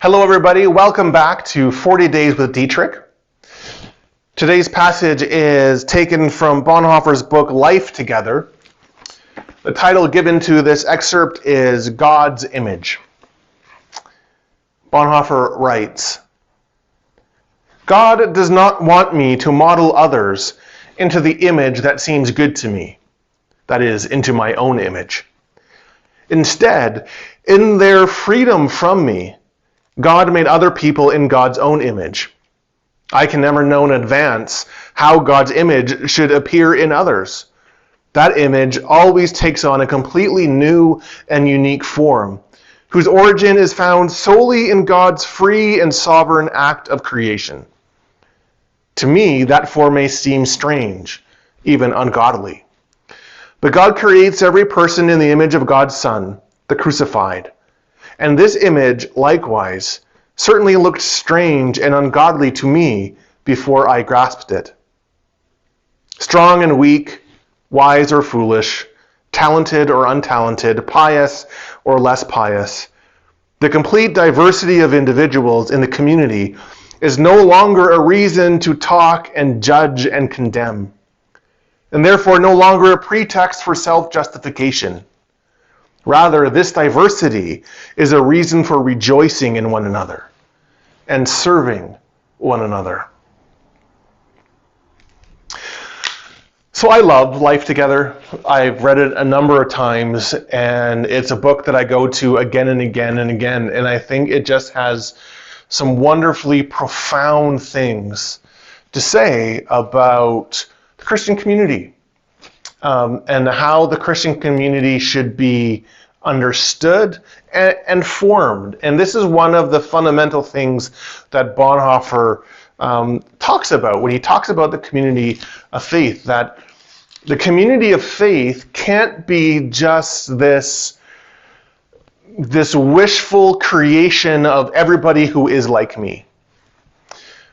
Hello everybody, welcome back to 40 Days with Dietrich. Today's passage is taken from Bonhoeffer's book, Life Together. The title given to this excerpt is God's Image. Bonhoeffer writes, God does not want me to model others into the image that seems good to me, that is, into my own image. Instead, in their freedom from me, God made other people in God's own image. I can never know in advance how God's image should appear in others. That image always takes on a completely new and unique form, whose origin is found solely in God's free and sovereign act of creation. To me, that form may seem strange, even ungodly. But God creates every person in the image of God's Son, the crucified. And this image, likewise, certainly looked strange and ungodly to me before I grasped it. Strong and weak, wise or foolish, talented or untalented, pious or less pious, the complete diversity of individuals in the community is no longer a reason to talk and judge and condemn, and therefore no longer a pretext for self-justification. Rather, this diversity is a reason for rejoicing in one another and serving one another. So I love Life Together. I've read it a number of times, and it's a book that I go to again and again and again, and I think it just has some wonderfully profound things to say about the Christian community. And how the Christian community should be understood and formed. And this is one of the fundamental things that Bonhoeffer talks about when he talks about the community of faith, that the community of faith can't be just this wishful creation of everybody who is like me.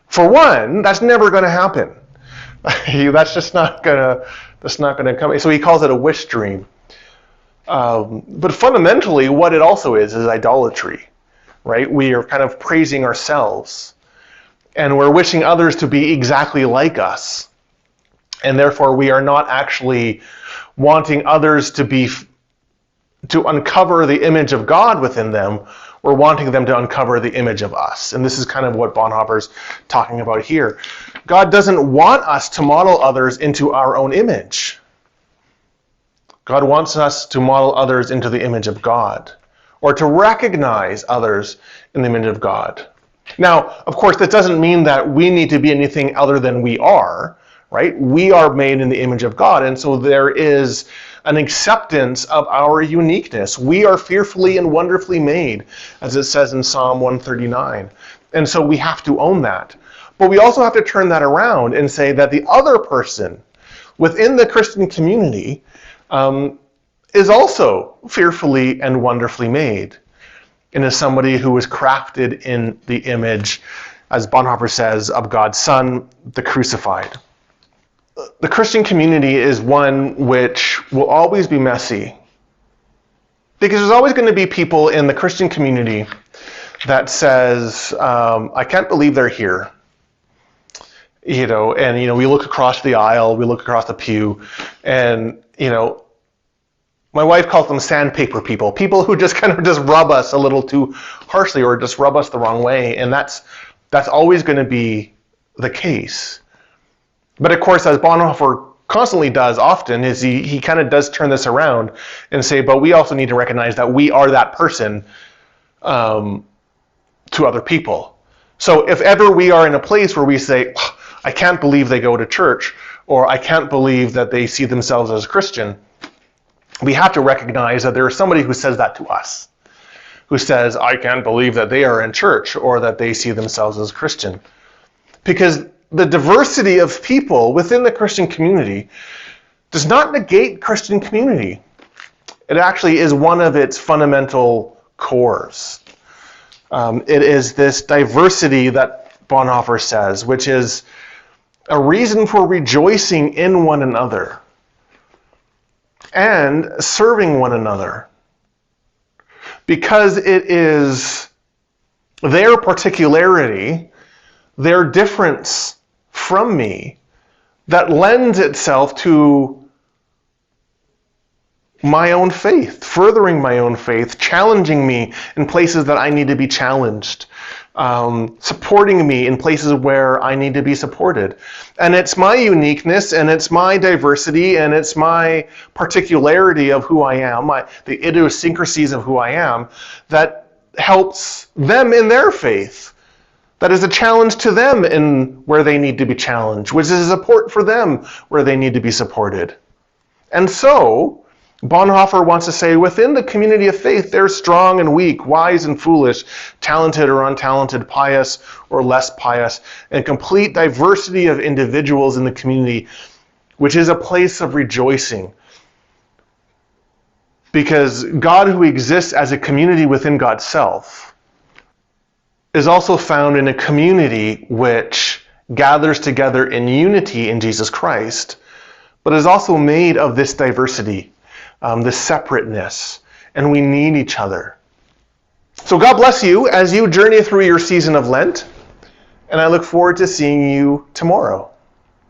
For one, that's never going to happen. That's just not going to come. So he calls it a wish dream. But fundamentally, what it also is idolatry, right? We are kind of praising ourselves, and we're wishing others to be exactly like us. And therefore, we are not actually wanting others to uncover the image of God within them. We're wanting them to uncover the image of us. And this is kind of what Bonhoeffer's talking about here. God doesn't want us to model others into our own image. God wants us to model others into the image of God, or to recognize others in the image of God. Now, of course, that doesn't mean that we need to be anything other than we are, right? We are made in the image of God, and so there is an acceptance of our uniqueness. We are fearfully and wonderfully made, as it says in Psalm 139. And so we have to own that. But we also have to turn that around and say that the other person within the Christian community is also fearfully and wonderfully made, and is somebody who was crafted in the image, as Bonhoeffer says, of God's Son, the crucified. The Christian community is one which will always be messy, because there's always going to be people in the Christian community that says, I can't believe they're here. We look across the aisle, we look across the pew, and, my wife calls them sandpaper people who just kind of just rub us a little too harshly or just rub us the wrong way, and that's always going to be the case. But of course, as Bonhoeffer constantly does often, is he kind of does turn this around and say, but we also need to recognize that we are that person to other people. So if ever we are in a place where we say, I can't believe they go to church, or I can't believe that they see themselves as a Christian, we have to recognize that there is somebody who says that to us, who says, I can't believe that they are in church or that they see themselves as a Christian. Because the diversity of people within the Christian community does not negate Christian community. It actually is one of its fundamental cores. It is this diversity that Bonhoeffer says, which is a reason for rejoicing in one another and serving one another, because it is their particularity, their difference from me, that lends itself to my own faith, furthering my own faith, challenging me in places that I need to be challenged, supporting me in places where I need to be supported. And it's my uniqueness, and it's my diversity, and it's my particularity of who I am, the idiosyncrasies of who I am, that helps them in their faith. That is a challenge to them in where they need to be challenged, which is a support for them where they need to be supported. And so, Bonhoeffer wants to say, within the community of faith, there's strong and weak, wise and foolish, talented or untalented, pious or less pious, and complete diversity of individuals in the community, which is a place of rejoicing. Because God, who exists as a community within God's self, is also found in a community which gathers together in unity in Jesus Christ, but is also made of this diversity, this separateness, and we need each other. So God bless you as you journey through your season of Lent, and I look forward to seeing you tomorrow.